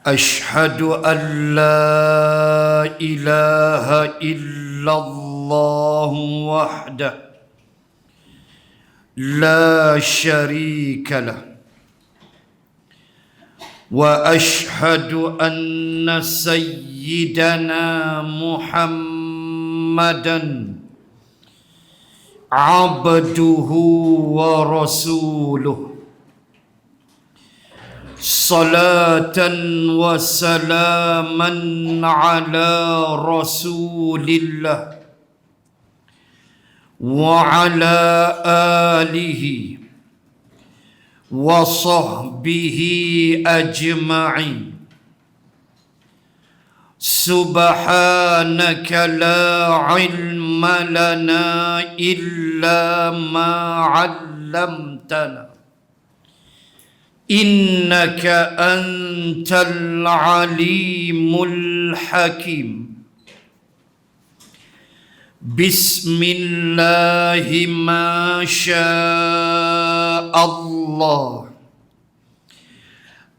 أشهد أن لا إله إلا الله وحده لا شريك له وأشهد أن سيدنا محمدا عبده ورسوله صلاة وسلاما على رسول الله وعلى آله وصحبه أجمعين سبحانك لا علم لنا إلا ما علمتنا إنك أنت العليم الحكيم بسم الله ما شاء الله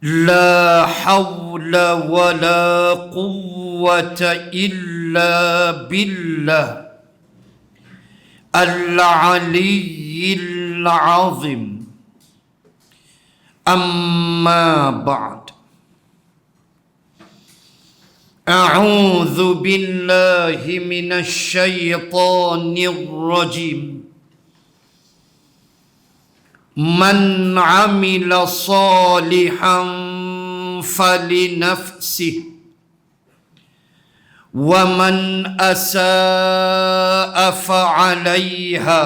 لا حول ولا قوة إلا بالله العلي العظيم أما بعد أعوذ بالله من الشيطان الرجيم من عمل صالحا فلنفسه ومن أساء فعليها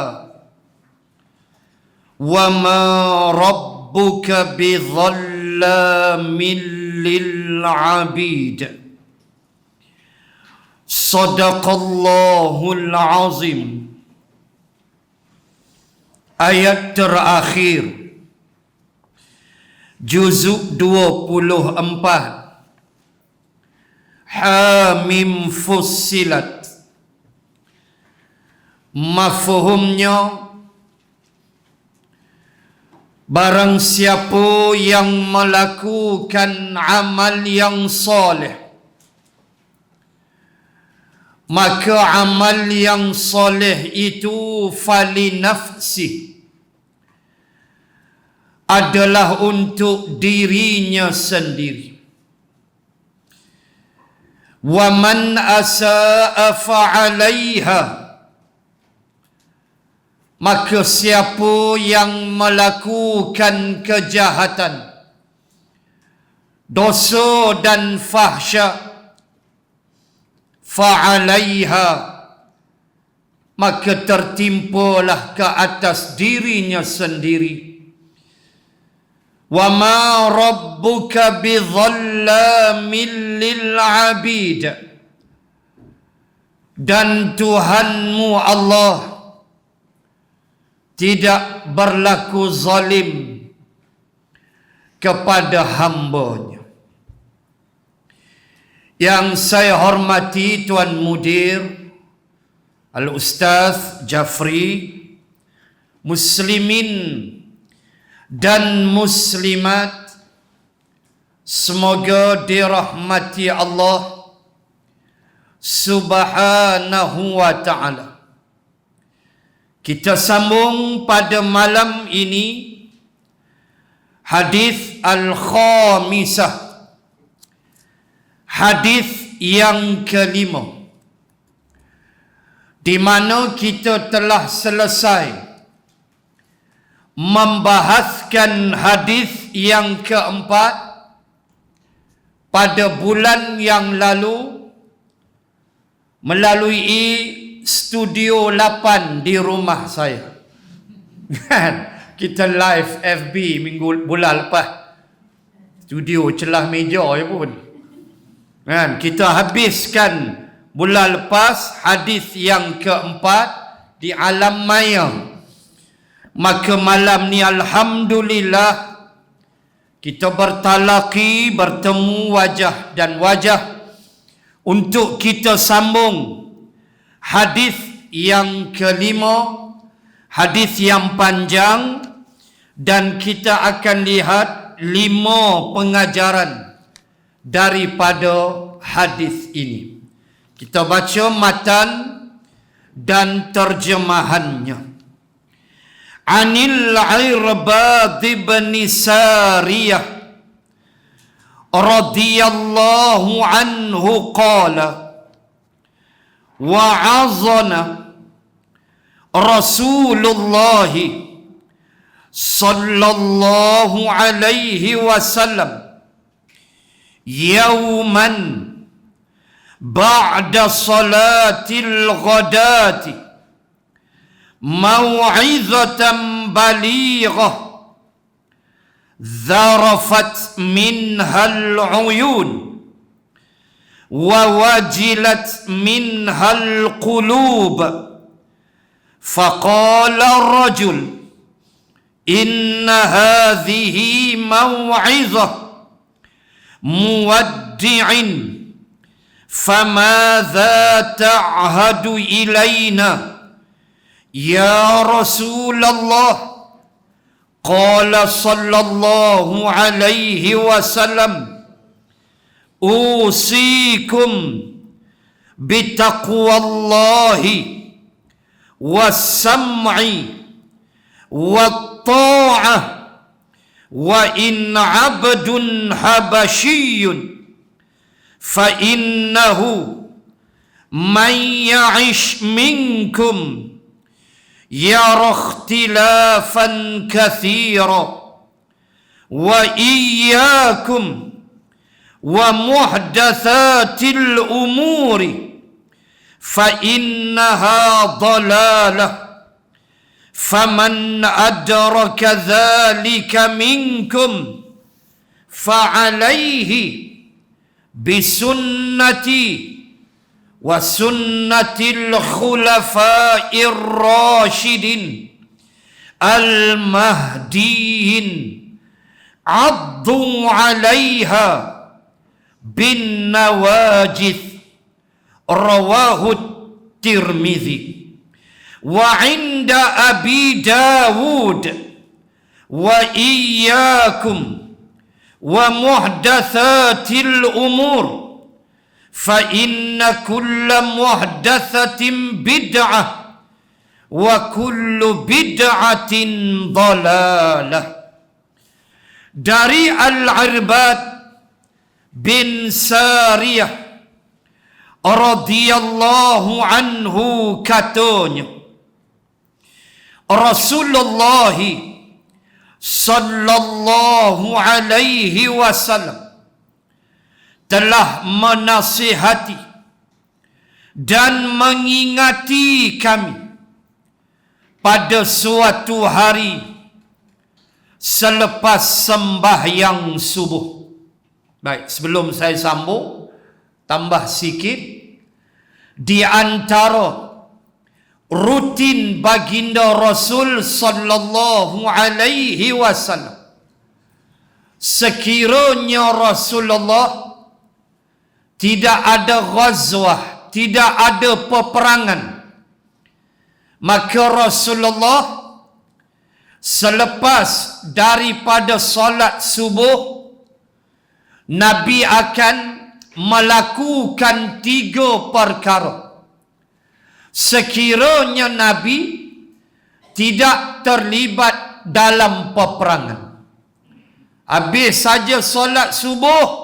وما ربك بظلام للعبيد صدق الله العظيم. Ayat terakhir juzuk 24 Hamim Fussilat. Mafhumnya, barang siapa yang melakukan amal yang soleh, maka amal yang soleh itu falinafsih, adalah untuk dirinya sendiri. Wa man asa'a fa'alaiha, maka siapa yang melakukan kejahatan, dosa dan fahsya, fa'alaiha, maka tertimpalah ke atas dirinya sendiri. Wa ma rabbuka bidhallamin lil abid, dan Tuhanmu Allah tidak berlaku zalim kepada hambanya. Yang saya hormati Tuan Mudir Al-Ustaz Jafri, muslimin dan muslimat, semoga dirahmati Allah Subhanahu wa ta'ala. Kita sambung pada malam ini hadis al-khamisah, hadis yang kelima, di mana kita telah selesai membahaskan hadis yang keempat pada bulan yang lalu melalui studio 8 di rumah saya. Kita live FB bulan lepas, studio celah meja je pun. Kita habiskan bulan lepas hadis yang keempat di alam maya. Maka malam ni alhamdulillah kita bertalaki, bertemu wajah dan wajah untuk kita sambung hadis yang kelima, hadis yang panjang, dan kita akan lihat 5 pengajaran daripada hadis ini. Kita baca matan dan terjemahannya. Anil Irbad bin Sariyah radhiyallahu anhu qala wa'azana Rasulullah sallallahu alaihi wasallam yawman ba'da salatil ghadati maw'izatan balighah zarafat minhal uyun wa wajilat minhal qulub faqala ar-rajul inna hadhihi maw'izah muwaddi'in famadha ta'hadu ilayna ya Rasulullah. Qala sallallahu alaihi wasallam usikum bitaqwallahi was-sam'i wat-ta'ah wa in 'abdun habasyiyun fa innahu man ya'ish minkum yara ikhtilafan katsira wa iyyakum wa muhdatsatil umuri fa innaha dhalalah faman adraka dzalika minkum fa alaihi bisunnati wa sunnatil khulafa'ir rasyidin al-mahdiyyin addu 'alaiha bin nawajith rawahu Tirmidzi wa 'inda Abi Dawud wa iyyakum wa muhdatsatil umur fa inna kulla muhdatsatin bid'ah wa kullu bid'atin dhalalah. Dari Al-Irbad bin Sariyah radhiyallahu anhu katanya Rasulullah sallallahu alaihi wasallam telah menasihati dan mengingati kami pada suatu hari selepas sembahyang subuh. Baik, sebelum saya sambung, tambah sikit. Di antara rutin baginda Rasul sallallahu alaihi wasallam, sekiranya Rasulullah tidak ada ghazwah, tidak ada peperangan, maka Rasulullah selepas daripada solat subuh, Nabi akan melakukan 3 perkara. Sekiranya Nabi tidak terlibat dalam peperangan, habis saja solat subuh,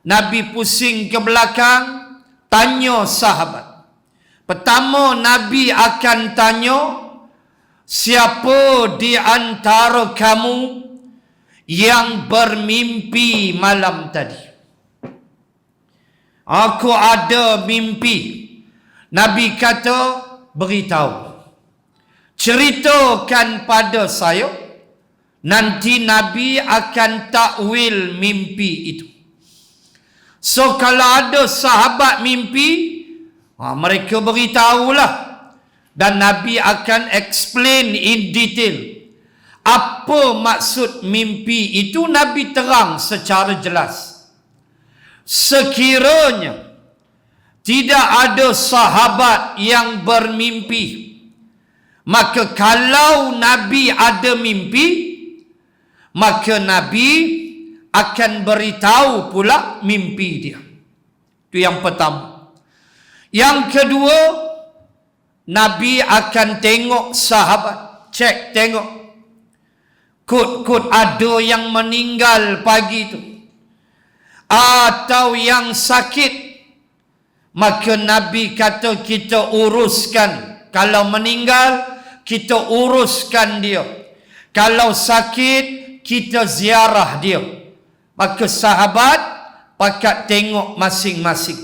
Nabi pusing ke belakang, tanya sahabat. Pertama, Nabi akan tanya, siapa di antara kamu yang bermimpi malam tadi? Aku ada mimpi. Nabi kata, beritahu, ceritakan pada saya, nanti Nabi akan takwil mimpi itu. So kalau ada sahabat mimpi, mereka beritahulah, dan Nabi akan explain in detail apa maksud mimpi itu. Nabi terang secara jelas. Sekiranya tidak ada sahabat yang bermimpi, maka kalau Nabi ada mimpi, maka Nabi akan beritahu pula mimpi dia. Itu yang pertama. Yang kedua, Nabi akan tengok sahabat. Cek, tengok. Kut-kut ada yang meninggal pagi itu, atau yang sakit. Maka Nabi kata kita uruskan. Kalau meninggal, kita uruskan dia. Kalau sakit, kita ziarah dia. Maka sahabat pakat tengok masing-masing.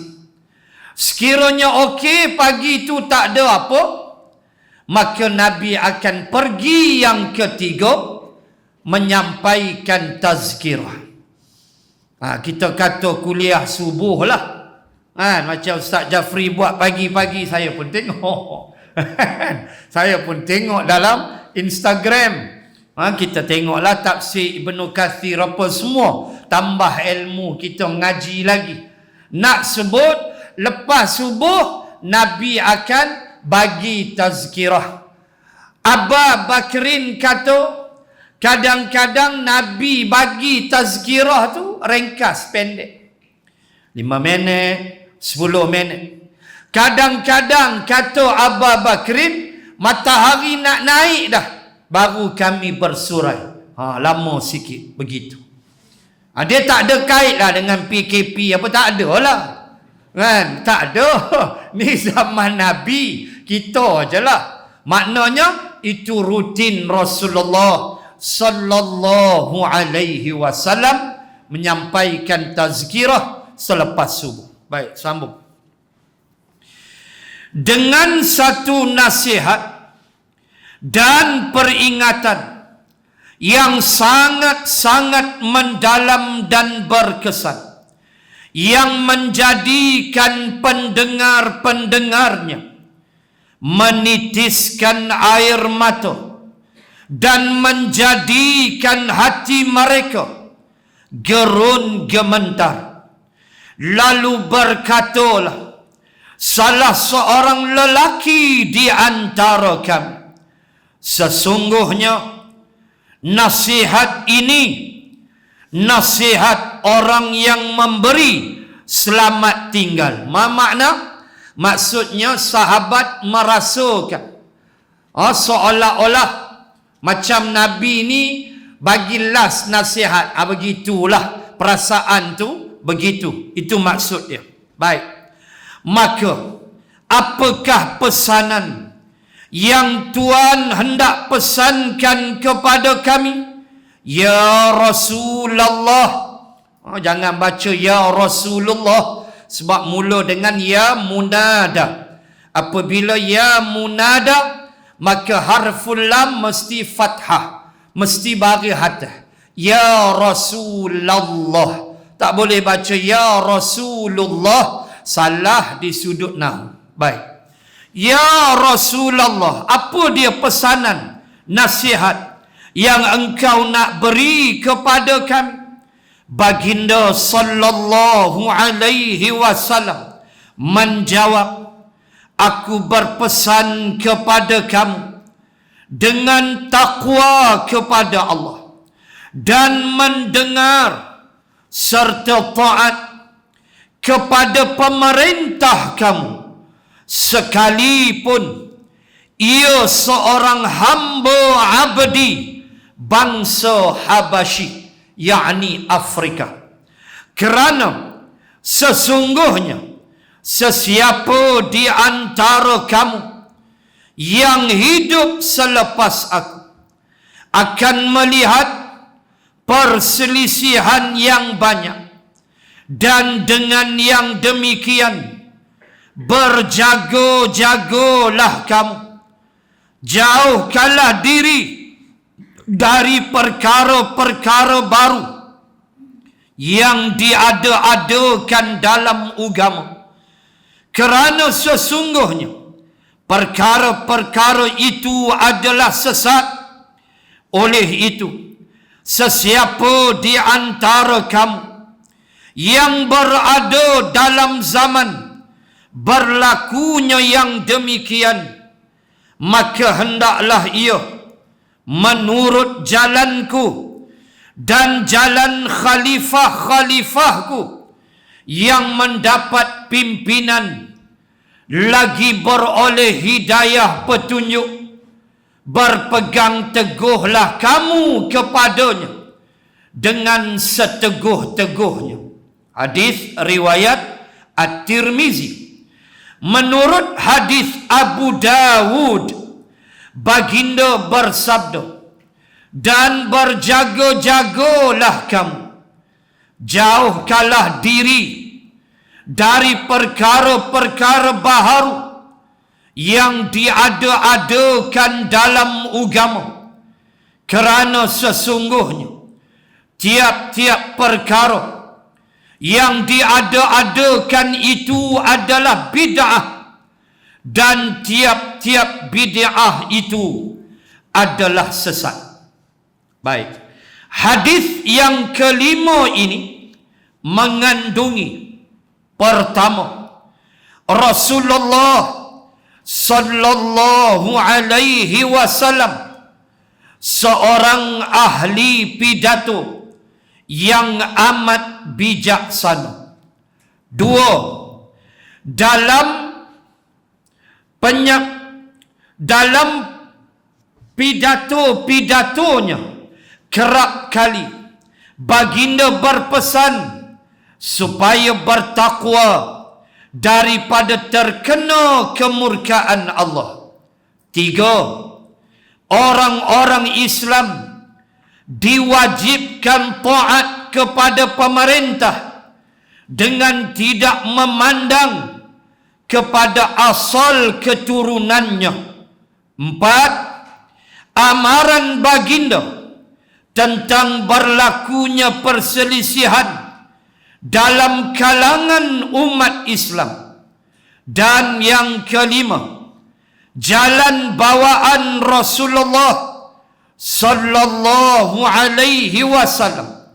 Sekiranya okey, pagi itu tak ada apa, maka Nabi akan pergi yang ketiga, menyampaikan tazkirah. Kita kata kuliah subuh lah. Macam Ustaz Jafri buat pagi-pagi, saya pun tengok. Saya pun tengok dalam Instagram. Kita tengoklah tafsir Ibnu Kathir apa semua. Tambah ilmu kita ngaji lagi. Nak sebut lepas subuh Nabi akan bagi tazkirah. Aba Bakrin kata kadang-kadang Nabi bagi tazkirah tu ringkas, pendek. 5 minit, 10 minit. Kadang-kadang kata Aba Bakrin, matahari nak naik dah, baru kami bersurai. Lama sikit, begitu. Dia tak ada kait lah dengan PKP apa, tak ada lah. Kan? Tak ada. Ni zaman Nabi, kita je lah. Maknanya, itu rutin Rasulullah sallallahu alaihi wasallam menyampaikan tazkirah selepas subuh. Baik, sambung. Dengan satu nasihat dan peringatan yang sangat-sangat mendalam dan berkesan, yang menjadikan pendengar-pendengarnya menitiskan air mata dan menjadikan hati mereka gerun gementar. Lalu berkatalah salah seorang lelaki di antara kami, sesungguhnya nasihat ini nasihat orang yang memberi selamat tinggal. Makna? Maksudnya sahabat merasakan seolah-olah macam Nabi ni bagi last nasihat. Begitulah perasaan tu, begitu. Itu maksud dia. Baik. Maka apakah pesanan yang Tuhan hendak pesankan kepada kami? Ya Rasulullah. Jangan baca Ya Rasulullah, sebab mula dengan Ya Munada. Apabila Ya Munada, maka harful lam mesti fathah, mesti bagi hatah. Ya Rasulullah. Tak boleh baca Ya Rasulullah, salah di sudut nahwu. Baik. Ya Rasulullah, apa dia pesanan, nasihat yang engkau nak beri kepada kami? Baginda sallallahu alaihi wasallam menjawab, aku berpesan kepada kamu dengan takwa kepada Allah dan mendengar serta taat kepada pemerintah kamu, sekalipun ia seorang hamba abdi bangsa Habasyi, yakni Afrika. Kerana sesungguhnya sesiapa di antara kamu yang hidup selepas aku akan melihat perselisihan yang banyak, dan dengan yang demikian berjaga-jagalah kamu, jauhkanlah diri dari perkara-perkara baru yang diada-adakan dalam agama, kerana sesungguhnya perkara-perkara itu adalah sesat. Oleh itu, sesiapa di antara kamu yang berada dalam zaman berlakunya yang demikian, maka hendaklah ia menurut jalanku dan jalan khalifah-khalifahku yang mendapat pimpinan lagi beroleh hidayah petunjuk. Berpegang teguhlah kamu kepadanya dengan seteguh-teguhnya. Hadis riwayat At-Tirmizi. Menurut hadis Abu Dawud, baginda bersabda, dan berjaga-jagalah kamu, jauhkanlah diri dari perkara-perkara baharu yang diada-adakan dalam agama, kerana sesungguhnya tiap-tiap perkara yang diada-adakan itu adalah bid'ah, dan tiap-tiap bid'ah itu adalah sesat. Baik, hadis yang kelima ini mengandungi pertama, Rasulullah sallallahu alaihi wasallam seorang ahli pidato yang amat bijaksana. Dua, dalam pidato-pidatonya kerap kali baginda berpesan supaya bertakwa daripada terkena kemurkaan Allah. Tiga, orang-orang Islam diwajibkan taat kepada pemerintah dengan tidak memandang kepada asal keturunannya. Empat, amaran baginda tentang berlakunya perselisihan dalam kalangan umat Islam. Dan yang kelima, jalan bawaan Rasulullah sallallahu alaihi wasallam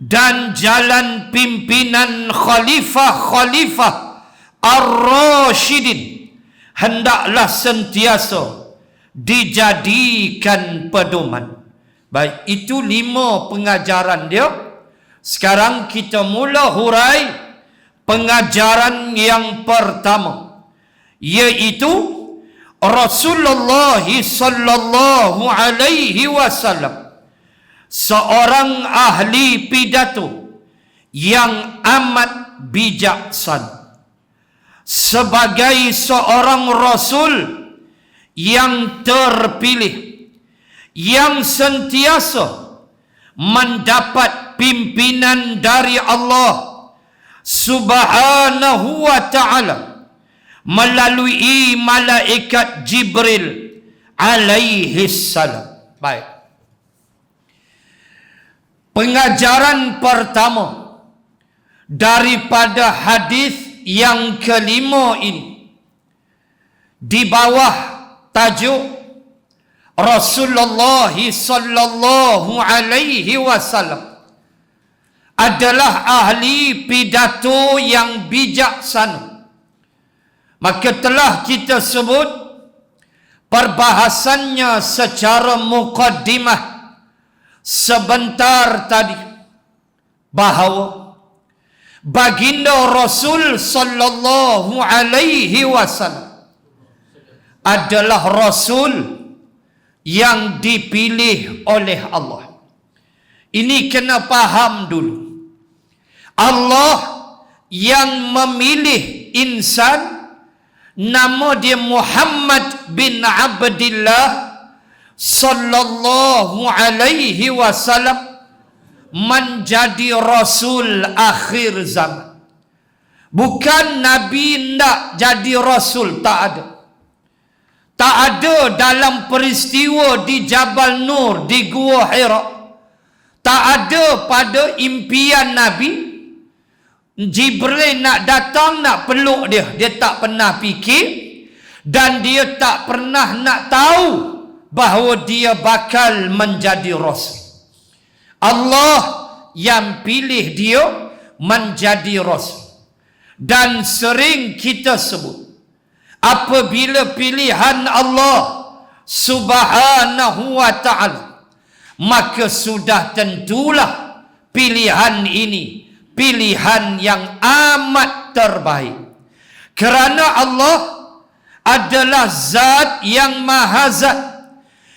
dan jalan pimpinan khalifah-khalifah ar-rasyidin hendaklah sentiasa dijadikan pedoman. Baik, itu 5 pengajaran dia. Sekarang kita mula hurai pengajaran yang pertama, iaitu Rasulullah sallallahu alaihi wasallam seorang ahli pidato yang amat bijaksana. Sebagai seorang rasul yang terpilih, yang sentiasa mendapat pimpinan dari Allah Subhanahu wa ta'ala melalui malaikat Jibril alaihi salam. Baik, pengajaran pertama daripada hadis yang kelima ini di bawah tajuk Rasulullah sallallahu alaihi wasallam adalah ahli pidato yang bijaksana. Maka telah kita sebut perbahasannya secara muqaddimah sebentar tadi, bahawa baginda Rasul sallallahu alaihi wasallam adalah rasul yang dipilih oleh Allah. Ini kena faham dulu. Allah yang memilih insan, nama dia Muhammad bin Abdillah sallallahu alaihi wasallam, menjadi rasul akhir zaman. Bukan Nabi ndak jadi rasul, tak ada. Tak ada dalam peristiwa di Jabal Nur, di Gua Hira. Tak ada pada impian Nabi. Jibril nak datang, nak peluk dia. Dia tak pernah fikir. Dan dia tak pernah nak tahu bahawa dia bakal menjadi rasul. Allah yang pilih dia menjadi rasul. Dan sering kita sebut, apabila pilihan Allah Subhanahu wa ta'ala maka sudah tentulah pilihan ini pilihan yang amat terbaik. Kerana Allah adalah zat yang maha zat,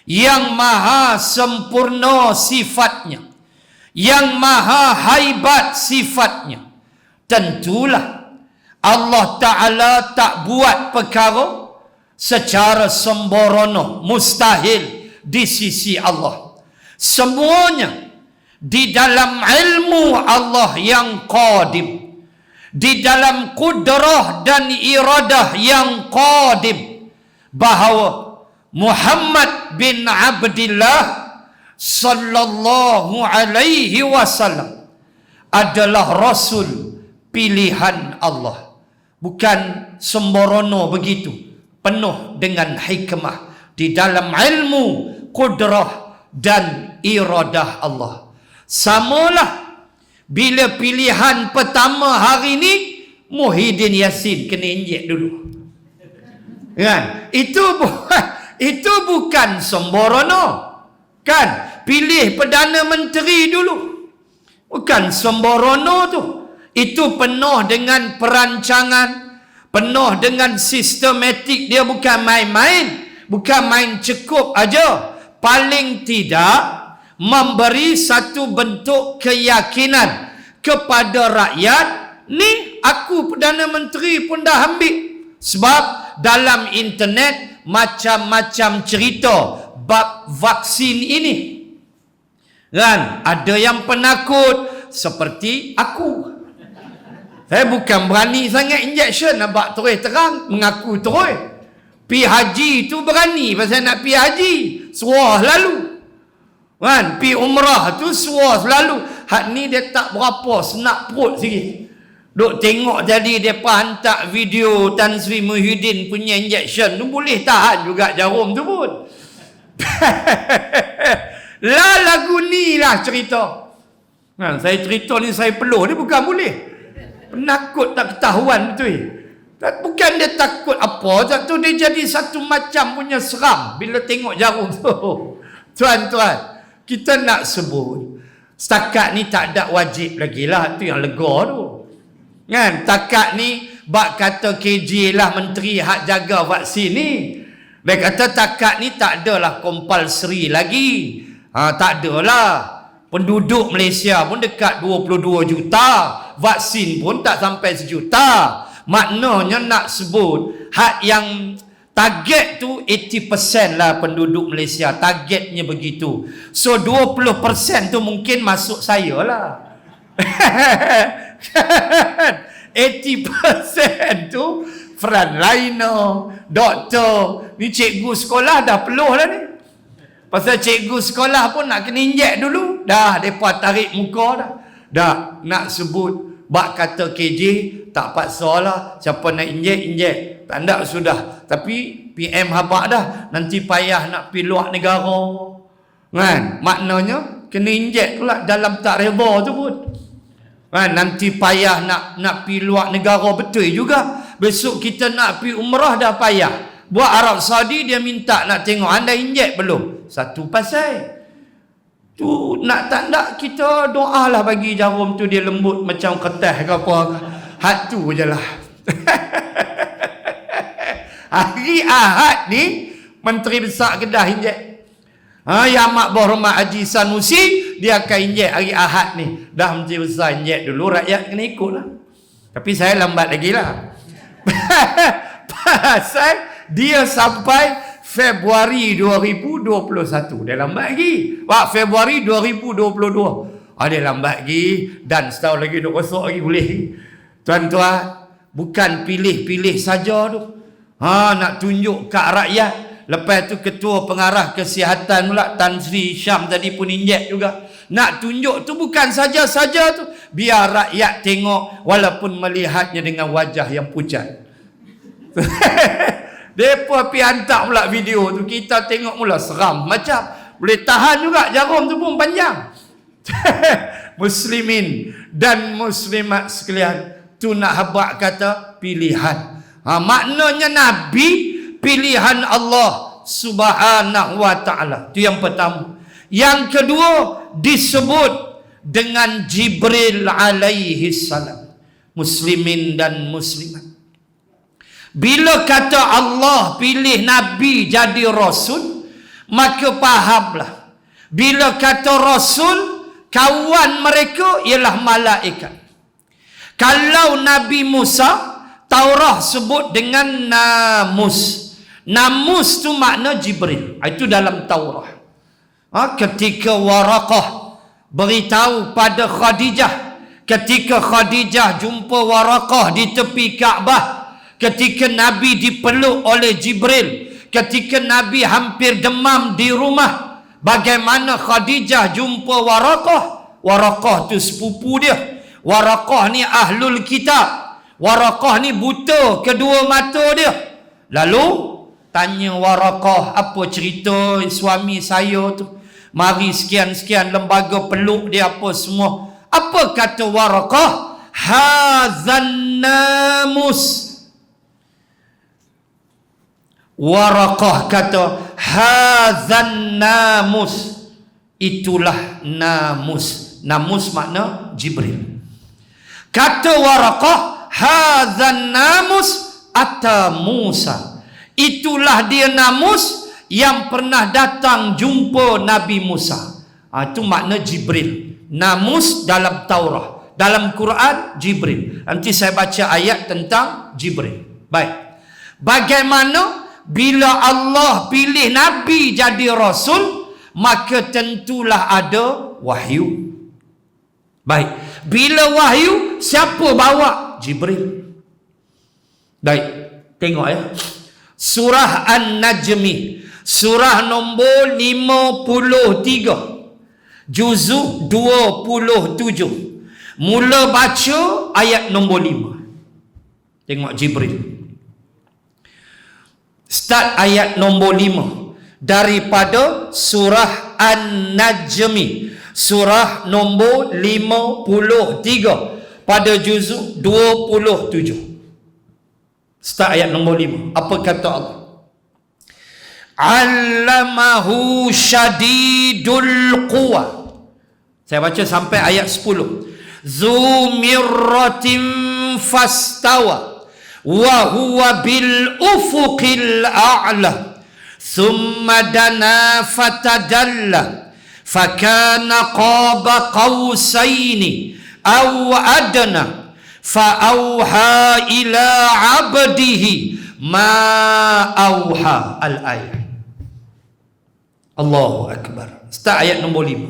yang maha sempurna sifatnya, yang maha haibat sifatnya. Tentulah Allah Ta'ala tak buat perkara secara sembrono, mustahil di sisi Allah. Semuanya di dalam ilmu Allah yang qadim, di dalam kudrah dan iradah yang qadim, bahawa Muhammad bin Abdillah sallallahu alaihi wasallam adalah Rasul pilihan Allah. Bukan sembrono begitu, penuh dengan hikmah di dalam ilmu, kudrah dan iradah Allah. Samalah bila pilihan pertama hari ni Muhyiddin Yassin kena injek dulu. Kan? Itu bukan sembrono. Kan? Pilih Perdana Menteri dulu. Bukan sembrono tu. Itu penuh dengan perancangan, penuh dengan sistematik. Dia bukan main-main, bukan main cekup aja. Paling tidak memberi satu bentuk keyakinan kepada rakyat, ni aku Perdana Menteri pun dah ambil. Sebab dalam internet macam-macam cerita bab vaksin ini. Kan? Ada yang penakut seperti aku. Saya bukan berani sangat injection, nampak terus terang, mengaku terus. Pi haji tu berani pasal nak pi haji, suah lalu. Kan, pi umrah tu suar selalu. Hak ni dia tak berapa, senak perut sikit. Duk tengok jadi depa hantar video Tan Sri Muhyiddin punya injection tu, boleh tahan juga jarum tu pun. Lah lagu ni lah cerita. Kan, saya cerita ni saya peluh, dia bukan boleh. Penakut tak ketahuan betul. Bukan dia takut apa, satu dia jadi satu macam punya seram bila tengok jarum tu. Tuan-tuan, kita nak sebut setakat ni tak ada wajib lagi lah, tu yang lega tu. Kan? Setakat ni bak kata KJ lah menteri hak jaga vaksin ni. Dia kata setakat ni tak adalah compulsory lagi. Tak adalah. Penduduk Malaysia pun dekat 22 juta. Vaksin pun tak sampai 1 juta. Maknanya nak sebut hak yang target tu 80% lah penduduk Malaysia. Targetnya begitu. So 20% tu mungkin masuk saya lah. 80% tu frontliner, doktor. Ni cikgu sekolah dah peluh lah ni. Pasal cikgu sekolah pun nak kena injek dulu. Dah mereka tarik muka dah. Dah nak sebut bak kata KJ tak paksa lah. Siapa nak injek. Tak nak sudah. Tapi PM habak dah. Nanti payah nak pergi luar negara. Kan? Maknanya kena injek pula dalam tak reba tu pun. Kan? Nanti payah nak pergi luar negara. Betul juga. Besok kita nak pergi umrah dah payah. Buat Arab Saudi dia minta nak tengok anda injek belum? Satu pasal. Tu nak tak nak kita doa lah bagi jarum tu dia lembut macam kertas ke apa. Hak tu je lah. Hari Ahad ni Menteri Besar Kedah injek. Yang Mak Berhormat Haji Sanusi dia akan injek hari Ahad ni. Dah Menteri Besar injek dulu, rakyat kena ikut lah. Tapi saya lambat lagi lah. Pasal dia sampai Februari 2021. Dia lambat lagi. Februari 2022. Dia lambat lagi. Dan setahun lagi 2 rosak lagi boleh. Tuan-tuan, bukan pilih-pilih saja tu. Nak tunjuk kat rakyat. Lepas tu Ketua Pengarah Kesihatan pula Tan Sri Syam tadi pun injek juga. Nak tunjuk tu bukan saja-saja tu. Biar rakyat tengok walaupun melihatnya dengan wajah yang pucat. Mereka pergi hantar pula video tu. Kita tengok mula seram macam. Boleh tahan juga jarum tu pun panjang. Muslimin dan muslimat sekalian, tu nak habak kata pilihan. Maknanya Nabi pilihan Allah Subhanahu wa ta'ala. Itu yang pertama. Yang kedua disebut dengan Jibril alaihi salam. Muslimin dan muslimat, bila kata Allah pilih Nabi jadi Rasul, maka fahamlah, bila kata Rasul, kawan mereka ialah malaikat. Kalau Nabi Musa, Taurah sebut dengan namus. Namus tu makna Jibril. Itu dalam Taurah. Ketika Waraqah beritahu pada Khadijah, ketika Khadijah jumpa Waraqah di tepi Kaabah, ketika Nabi dipeluk oleh Jibril, ketika Nabi hampir demam di rumah, bagaimana Khadijah jumpa Waraqah? Waraqah tu sepupu dia. Waraqah ni ahlul kitab. Waraqah ni buta kedua mata dia. Lalu tanya Waraqah, apa cerita suami saya tu? Mari sekian-sekian lembaga peluk dia apa semua. Apa kata Waraqah? Hadzan namus. Waraqah kata hadzan namus. Itulah namus. Namus makna Jibril. Kata Waraqah, hadzan namus ata Musa. Itulah dia namus yang pernah datang jumpa Nabi Musa. Itu makna Jibril. Namus dalam Taurah, dalam Quran Jibril. Nanti saya baca ayat tentang Jibril. Baik. Bagaimana bila Allah pilih Nabi jadi Rasul, maka tentulah ada wahyu. Baik. Bila wahyu, siapa bawa? Jibril. Baik. Tengok ya. Surah An-Najmi, surah nombor 53, juzuk 27. Mula baca ayat nombor 5. Tengok Jibril. Start ayat nombor 5 daripada surah An-Najmi, surah nombor 53 pada juzuk 27. Start ayat nombor 5. Apa kata Allah? Allamahu syadidul quwa. Saya baca sampai ayat 10. Zu mirratin fastawa wa huwa bil ufuqil a'la thumma dana fatadalla fakana qaba qausaini aw adna fa'auha ila abdihi ma auha. Al-ayat. Allahu Akbar. Start ayat nombor 5.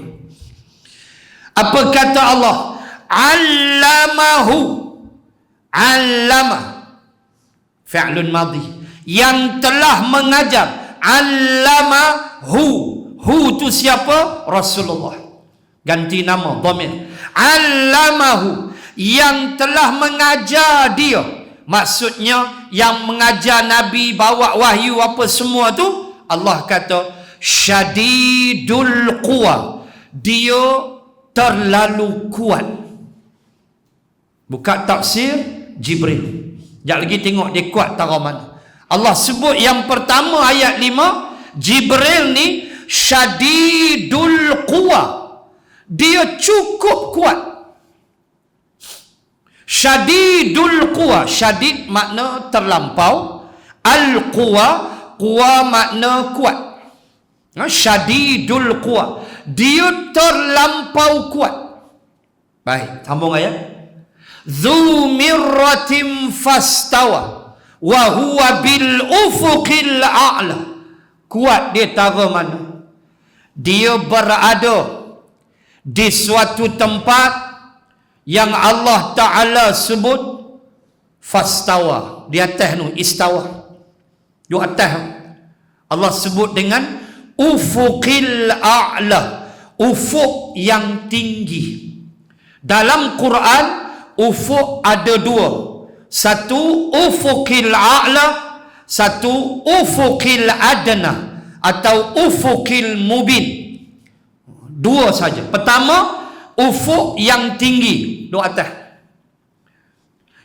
Apa kata Allah? Allamahu. Allama. Fi'lun madhi. Yang telah mengajar. Allamahu. Hu tu siapa? Rasulullah. Ganti nama, dhamir. Allamahu. Yang telah mengajar dia. Maksudnya yang mengajar Nabi, bawa wahyu apa semua tu, Allah kata syadidul quwa. Dia terlalu kuat. Buka tafsir Jibril. Sekejap lagi tengok dia kuat tara mana. Allah sebut yang pertama ayat 5, Jibril ni syadidul quwa. Dia cukup kuat. Syadidul quwa. Syadid makna terlampau. Al-quwa, quwa makna kuat. Syadidul quwa. Dia terlampau kuat. Baik, sambung ayat. Dzu mirratin fastawa wa huwa bil ufuqil a'la. Kuat dia tara mana? Dia berada di suatu tempat yang Allah Ta'ala sebut fastawa. Di atas tu, istawa. Di atas. Allah sebut dengan ufuqil a'la. Ufuk yang tinggi. Dalam Quran, ufuk ada dua. Satu ufuqil a'la, satu ufuqil adna atau ufuqil mubin. Dua saja. Pertama, ufuk yang tinggi, di atas.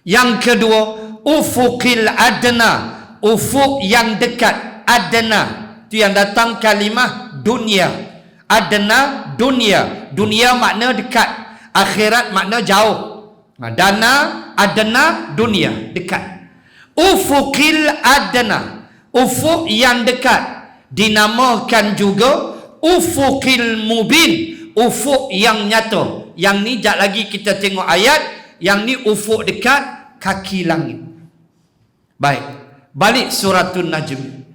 Yang kedua, ufuqil adna, ufuk yang dekat. Adna, itu yang datang kalimah dunia. Adna dunia. Dunia makna dekat, akhirat makna jauh. Dana, adna, dunia, dekat. Ufuqil adna, ufuk yang dekat. Dinamakan juga ufuqil mubin, ufuk yang nyata. Yang ni jap lagi kita tengok ayat. Yang ni ufuk dekat, kaki langit. Baik, balik suratul Najm.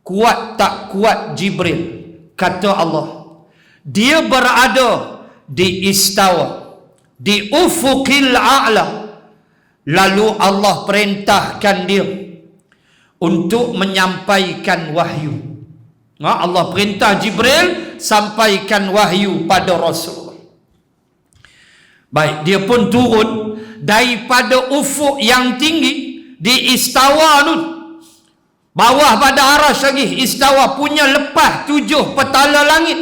Kuat tak kuat Jibril? Kata Allah, dia berada di istawa, di ufuqil a'la. Lalu Allah perintahkan dia untuk menyampaikan wahyu. Allah perintah Jibril sampaikan wahyu pada Rasulullah. Baik, dia pun turun daripada ufuk yang tinggi di istawa tu, bawah pada arasy lagi. Istawa punya lepas 7 petala langit.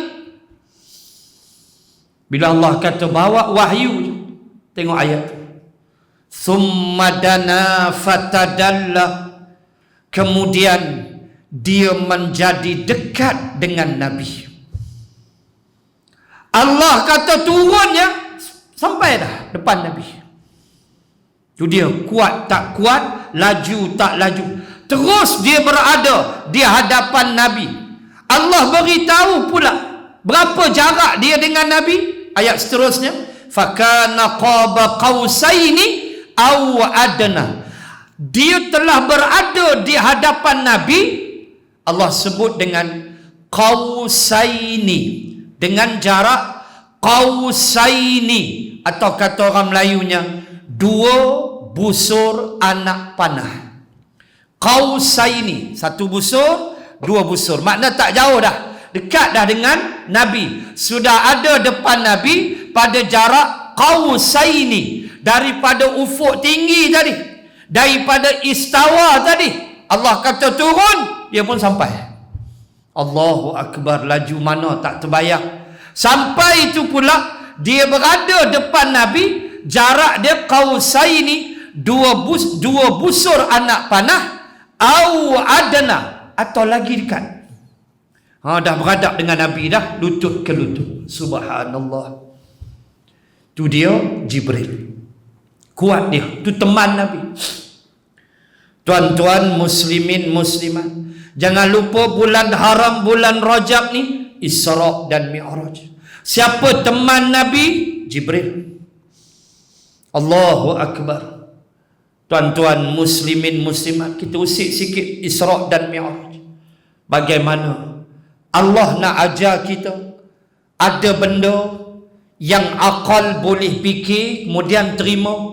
Bila Allah kata bawa wahyu, tengok ayat tu. Summa dana fatadalla, kemudian dia menjadi dekat dengan Nabi. Allah kata turunnya sampai dah depan Nabi. Itu dia, kuat tak kuat, laju tak laju, terus dia berada di hadapan Nabi. Allah beritahu pula berapa jarak dia dengan Nabi. Ayat seterusnya, fakana qaba qausaini aw adna. Dia telah berada di hadapan Nabi. Allah sebut dengan qausaini, dengan jarak qausaini, atau kata orang Melayunya 2 busur anak panah. Qausaini, 1 busur, 2 busur, makna tak jauh dah, dekat dah dengan Nabi. Sudah ada depan Nabi pada jarak qausaini. Daripada ufuk tinggi tadi, daripada istawa tadi, Allah kata turun, dia pun sampai. Allahu Akbar, laju mana tak terbayang. Sampai itu pula dia berada depan Nabi, jarak dia qausaini, 2 busur anak panah, au adna, atau lagi dekat. Dah beradab dengan Nabi dah, lutut ke lutut. Subhanallah. Tu dia Jibril. Kuat dia, tu teman Nabi. Tuan-tuan muslimin muslimat, jangan lupa bulan haram, bulan Rajab ni Isra dan Mi'raj. Siapa teman Nabi? Jibril. Allahu Akbar. Tuan-tuan muslimin muslimat, kita usik sikit Isra dan Mi'raj. Bagaimana Allah nak ajar kita, ada benda yang akal boleh fikir kemudian terima,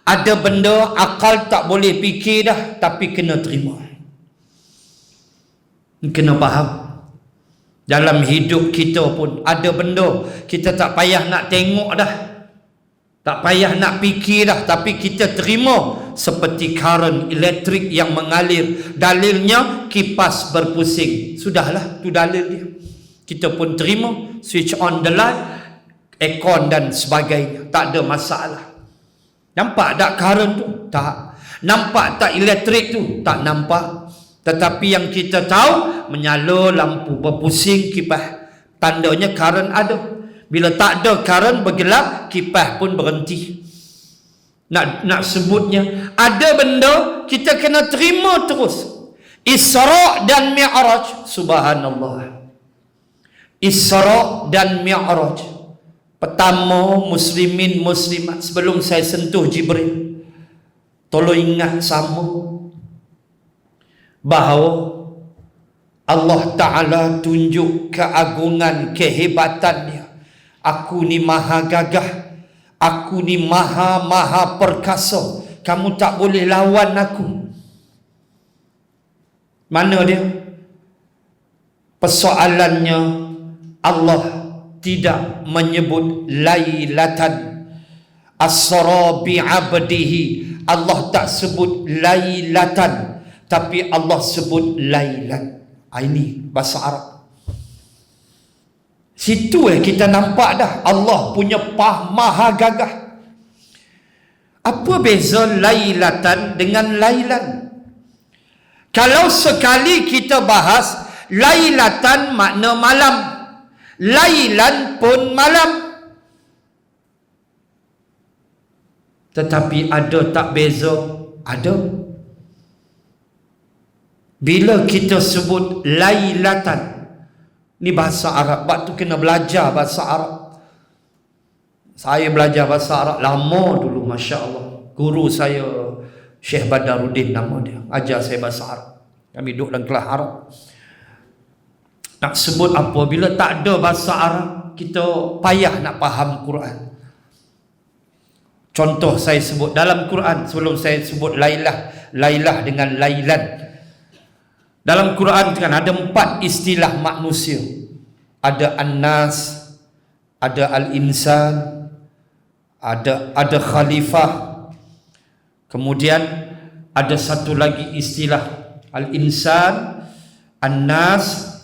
ada benda akal tak boleh fikir dah tapi kena terima. Kena faham. Dalam hidup kita pun ada benda kita tak payah nak tengok dah, tak payah nak fikir dah, tapi kita terima. Seperti current elektrik yang mengalir, dalilnya kipas berpusing. Sudahlah, tu dalil dia. Kita pun terima. Switch on the light, aircon dan sebagainya, tak ada masalah. Nampak tak current tu? Tak. Nampak tak elektrik tu? Tak nampak. Tetapi yang kita tahu, menyala lampu, berpusing kipas, tandanya current ada. Bila tak ada current, bergelap, kipas pun berhenti. Nak sebutnya, ada benda kita kena terima terus. Isra dan Mi'raj, subhanallah. Isra dan Mi'raj. Pertama, muslimin muslimat, sebelum saya sentuh Jibril, tolong ingat sama bahawa Allah Ta'ala tunjuk keagungan, kehebatannya. Aku ni maha gagah, aku ni maha perkasa, kamu tak boleh lawan aku. Mana dia? Persoalannya, Allah tidak menyebut lailatan asra bi abdihi. Allah tak sebut lailatan, tapi Allah sebut lailan. Ini bahasa Arab. Situ kita nampak dah Allah punya maha gagah. Apa beza lailatan dengan lailan? Kalau sekali kita bahas lailatan makna malam, lailan pun malam. Tetapi ada tak beza? Ada. Bila kita sebut lailatan, ni bahasa Arab, bab tu kena belajar bahasa Arab. Saya belajar bahasa Arab lama dulu, Masya Allah. Guru saya Syekh Badaruddin nama dia, ajar saya bahasa Arab. Kami duduk dalam kelas Arab. Nak sebut apa, bila tak ada bahasa Arab, kita payah nak faham Quran. Contoh saya sebut dalam Quran, sebelum saya sebut Lailah dengan Lailan. Dalam Quran kan ada 4 istilah manusia. Ada An-Nas, ada Al-Insan, ada Khalifah. Kemudian ada satu lagi istilah Al-Insan, An-Nas,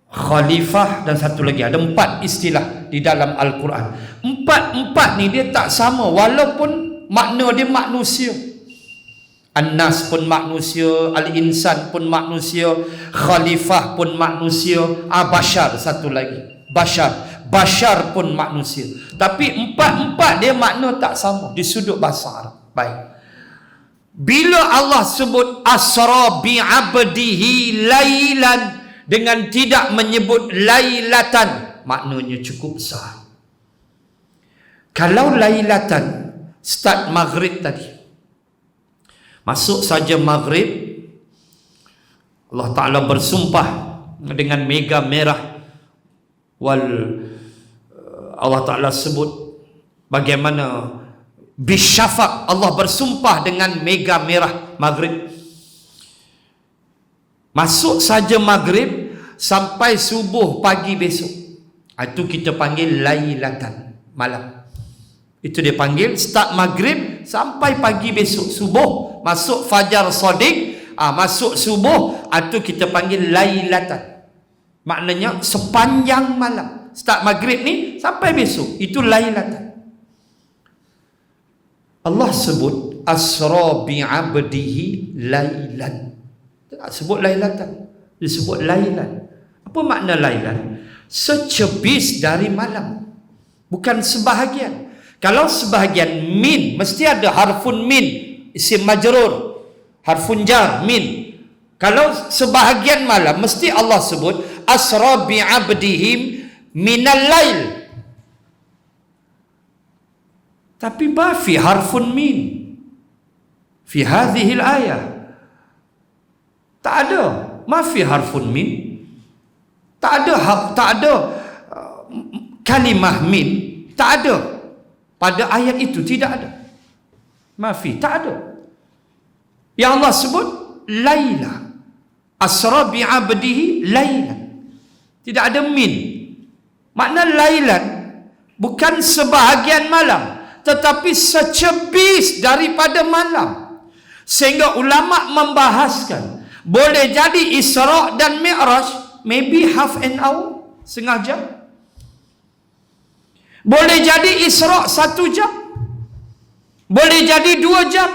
Khalifah, dan satu lagi. Ada 4 istilah di dalam Al-Quran. Empat ni dia tak sama, walaupun makna dia manusia. An-Nas pun manusia, Al-Insan pun manusia, Khalifah pun manusia, Bashar satu lagi, Bashar pun manusia. Tapi empat dia makna tak sama di sudut bahasa Arab. Baik. Bila Allah sebut asra bi abdihi lailan dengan tidak menyebut lailatan, maknanya cukup besar. Kalau lailatan start maghrib tadi, masuk saja maghrib, Allah Ta'ala bersumpah dengan mega merah. Allah Ta'ala sebut bagaimana bisyafaq, Allah bersumpah dengan mega merah maghrib. Masuk saja maghrib sampai subuh pagi besok, itu kita panggil lailatan, malam. Itu dia panggil start maghrib sampai pagi besok subuh, masuk fajar sadiq, masuk subuh, itu kita panggil lailatan. Maknanya sepanjang malam, start maghrib ni sampai besok, itu lailatan. Allah sebut asra bi abdihi lailan. Tak sebut lailatan, dia sebut lailan. Apa makna lailan? Secebis dari malam, bukan sebahagian. Kalau sebahagian, min, mesti ada harfun min, isim majrur, harfun jar, min. Kalau sebahagian malam, mesti Allah sebut asra bi abdihim minal lail. Tapi ma fi harfun min fi hadhihi al-ayah. Tak ada, ma fi harfun min. Tak ada kalimah min, tak ada. Pada ayat itu tidak ada. Ma fi, tak ada. Yang Allah sebut laila, asra bi abdihi lailan. Tidak ada min. Makna lailan bukan sebahagian malam, tetapi secebis daripada malam. Sehingga ulama membahaskan, boleh jadi Isra dan Mi'raj maybe half an hour, setengah jam. Boleh jadi Isra 1 jam, boleh jadi 2 jam,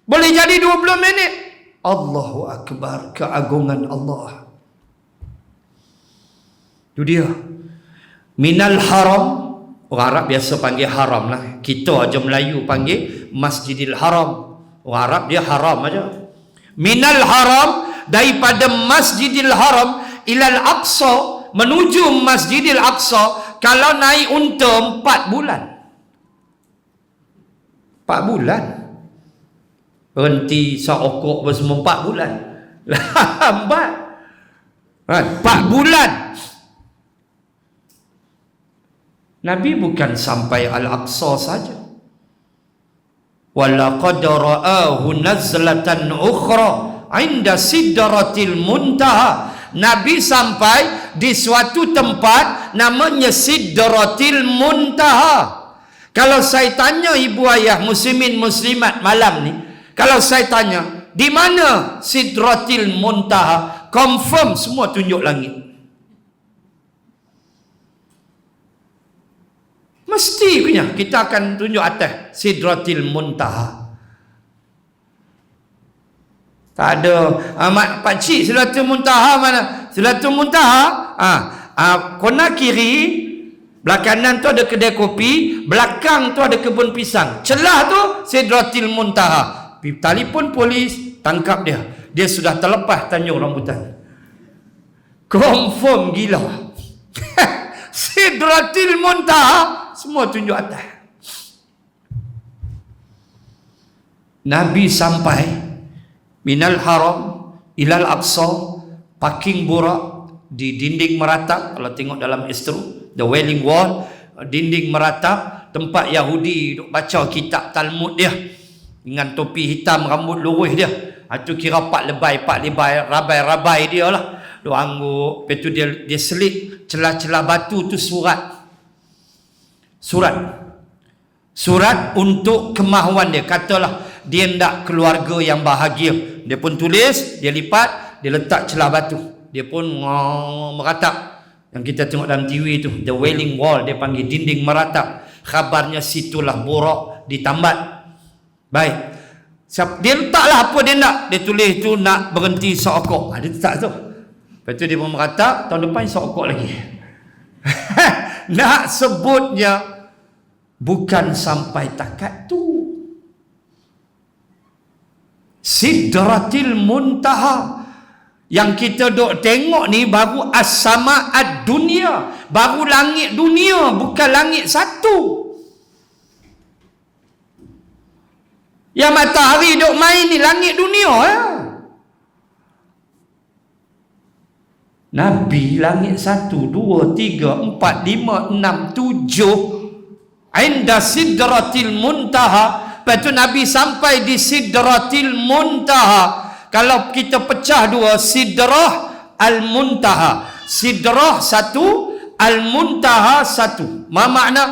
boleh jadi 20 minit. Allahu Akbar, keagungan Allah. Itu dia. Minal haram, orang Arab biasa panggil haram lah. Kita aja Melayu panggil Masjidil Haram. Orang Arab dia haram aja. Minal haram, daripada Masjidil Haram ilal Aqsa, menuju Masjidil Aqsa. Kalau naik unta 4 bulan. 4 bulan. Berhenti saokok bersemua 4 bulan. Lambat. 4 bulan. Nabi bukan sampai Al-Aqsa saja. Walaqad ra'ahu nazlatan ukhra 'inda sidratil muntaha. Nabi sampai di suatu tempat namanya Sidratil Muntaha. Kalau saya tanya ibu ayah muslimin muslimat malam ni, kalau saya tanya di mana Sidratil Muntaha, confirm semua tunjuk langit. Mesti punya kita akan tunjuk atas Sidratil Muntaha. Tak ada Pak Cik Sidratul Muntaha mana? Sidratul Muntaha Kona kiri, belah kanan tu ada kedai kopi, belakang tu ada kebun pisang. Celah tu Sidratil Muntaha. Telefon polis, tangkap dia. Dia sudah terlepas Tanjung Rambutan. Confirm gila. Sidratil Muntaha, semua tunjuk atas. Nabi sampai minal haram ilal aqsa, parking burak di dinding meratap. Kalau tengok dalam Istru, the Wailing Wall, dinding meratap, tempat Yahudi duk baca kitab Talmud dia dengan topi hitam, rambut lurus dia. Itu kira pak lebai, rabai dia lah. Dia angguk, lepas tu dia selit celah-celah batu tu surat untuk kemahuan dia. Katalah dia nak keluarga yang bahagia, dia pun tulis, dia lipat, dia letak celah batu, dia pun meratap. Yang kita tengok dalam TV tu, the Wailing Wall, dia panggil dinding meratap. Khabarnya situlah Burak ditambat. Baik, dia letaklah apa dia nak. Dia tulis tu nak berhenti sokok, dia letak tu. Lepas tu dia pun meratap, tahun depan sokok lagi. Nak sebutnya bukan sampai takat tu. Sidratil Muntaha yang kita duk tengok ni baru as-sama'ad dunia, baru langit dunia, bukan langit satu. Yang matahari duk main ni langit dunia ya. Nabi langit 1, 2, 3, 4, 5, 6, 7 inda Sidratil Muntaha. Lepas tu Nabi sampai di Sidratil Muntaha. Kalau kita pecah dua, Sidrah Al-Muntaha. Sidrah satu, Al-Muntaha satu. Apa makna?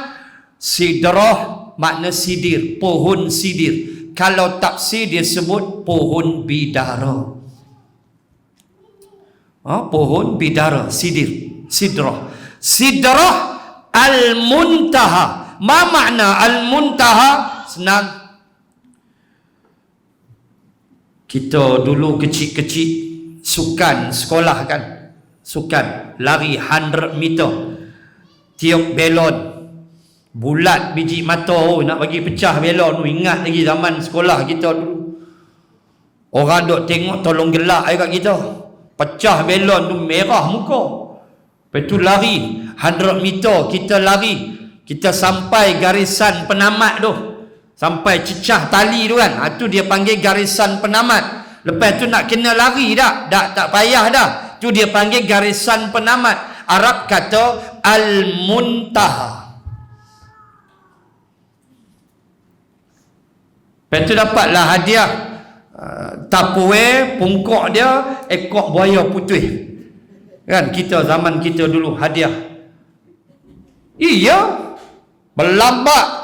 Sidrah makna sidir, pohon sidir. Kalau tafsir dia sebut pohon bidara. Pohon bidara, sidir, sidrah. Sidrah Al-Muntaha. Apa makna Al-Muntaha? Senang. Kita dulu kecil-kecil sukan sekolah kan, sukan lari 100 meter, tiup belon bulat biji mata, nak bagi pecah belon. Ingat lagi zaman sekolah kita dulu, orang duk tengok tolong gelak kat kita, pecah belon tu merah muka. Lepas tu lari 100 meter, kita lari, kita sampai garisan penamat tu, sampai cecah tali tu kan, tu dia panggil garisan penamat. Lepas tu nak kena lari dah, tak payah dah, tu dia panggil garisan penamat. Arab kata Al-Muntaha. Lepas tu dapatlah hadiah, tapuai pungkok dia ekor buaya putih kan. Kita zaman kita dulu hadiah. Iya, berlambat.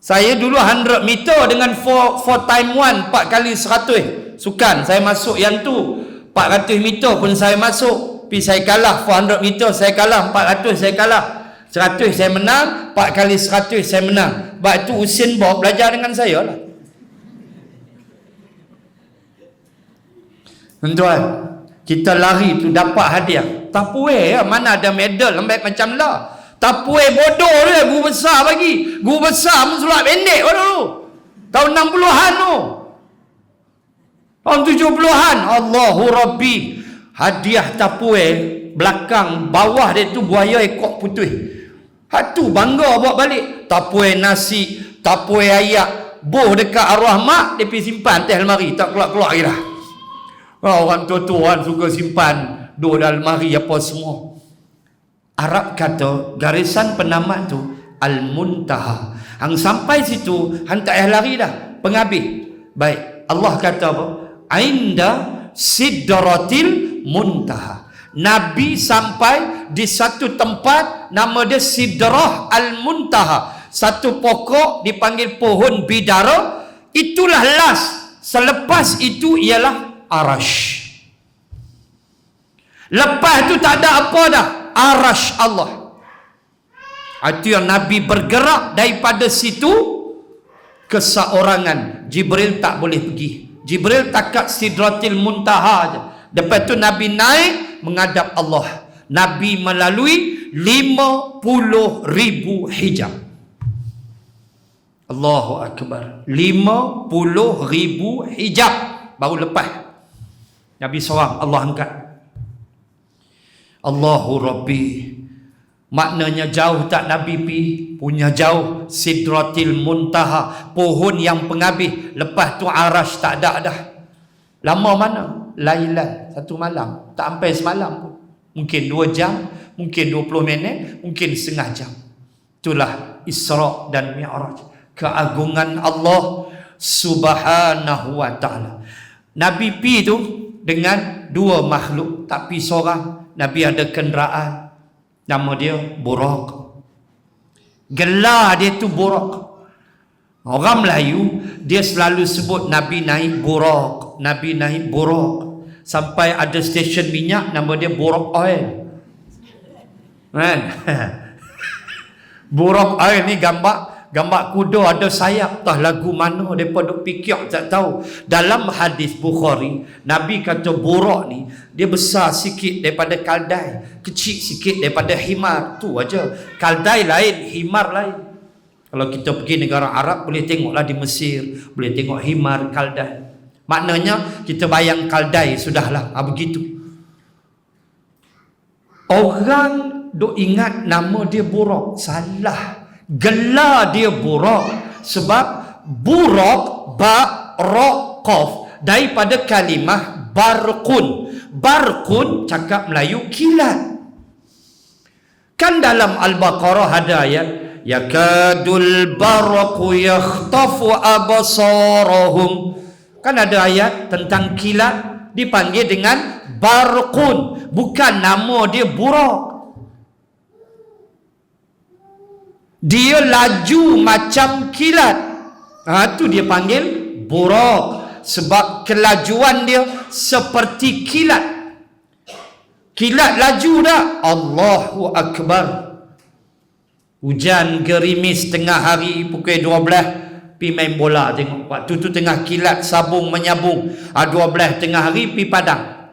Saya dulu 100 meter dengan 4 time 1, 4 kali 100 sukan. Saya masuk yang tu. 400 meter pun saya masuk, tapi saya kalah. 400 meter saya kalah, 400 saya kalah, 100 saya menang, 4 kali 100 saya menang. Sebab itu Usain Bolt belajar dengan saya lah. Tuan, kita lari tu dapat hadiah. Tapuai ya, mana ada medal sampai macam lah. Tapuai bodoh dia, guru besar bagi. Guru besar pun surat pendek dulu. Tahun 60-an tu. Tahun 70-an. Allahu Rabbi. Hadiah tapuai, belakang, bawah dia tu buaya ekor putih. Hatu bangga bawa balik. Tapuai nasi, tapuai ayak, boh dekat arwah mak, dia pergi simpan atas almari, tak keluar-keluar lagi dah. Orang tua-tua kan suka simpan duduk dalam almari apa semua. Arab kata garisan penamat tu Al-Muntaha. Hang sampai situ, hang tak payah lari dah, penghabis. Baik, Allah kata apa? Ainda Sidratil Muntaha. Nabi sampai di satu tempat, nama dia Sidrah Al-Muntaha. Satu pokok dipanggil pohon bidara. Itulah last. Selepas itu ialah Arash. Lepas tu tak ada apa dah. Arash Allah. Itu yang Nabi bergerak daripada situ ke seorangan. Jibril tak boleh pergi. Jibril takat Sidratil Muntaha je. Lepas tu Nabi naik menghadap Allah. Nabi melalui 50,000 hijab. Allahu Akbar. 50,000 hijab baru lepas Nabi seorang Allah angkat. Allahu Rabbi. Maknanya jauh tak Nabi pi, punya jauh Sidratil Muntaha, pohon yang penghabis. Lepas tu Arash tak ada dah. Lama mana? Lailan, satu malam. Tak sampai semalam pun. Mungkin 2 jam, mungkin 20 minit, mungkin setengah jam. Itulah Isra dan Mi'raj. Keagungan Allah Subhanahu wa ta'ala. Nabi pi tu dengan 2 makhluk, tak pi seorang. Nabi ada kenderaan, nama dia Buraq. Gelar dia tu Buraq. Orang Melayu dia selalu sebut Nabi naik Buraq, Nabi naik Buraq, sampai ada stesen minyak nama dia Buraq Oil. Kan? Buraq Oil ni gambar kuda ada sayap. Tah lagu mana depa duk fikir tak tahu. Dalam hadis Bukhari, Nabi kata Buraq ni dia besar sikit daripada kaldai, kecil sikit daripada himar. Tu aja. Kaldai lain, himar lain. Kalau kita pergi negara Arab boleh tengoklah di Mesir, boleh tengok himar, kaldai. Maknanya kita bayang kaldai sudahlah. Begitu. Orang duk ingat nama dia Buraq, salah. Gelar dia Buraq sebab Buraq ba ra qaf daripada kalimah barqun. Barqun cakap Melayu kilat. Kan dalam Al-Baqarah ada ayat yakadul barqu yakhtafu absarahum. Kan ada ayat tentang kilat dipanggil dengan barqun, bukan nama dia Buraq. Dia laju macam kilat. Tu dia panggil Buraq. Sebab kelajuan dia seperti kilat. Kilat laju dah. Allahu Akbar. Hujan gerimis tengah hari pukul 12 pi main bola tengok. Waktu tu tengah kilat sabung menyabung. 12 tengah hari pi padang.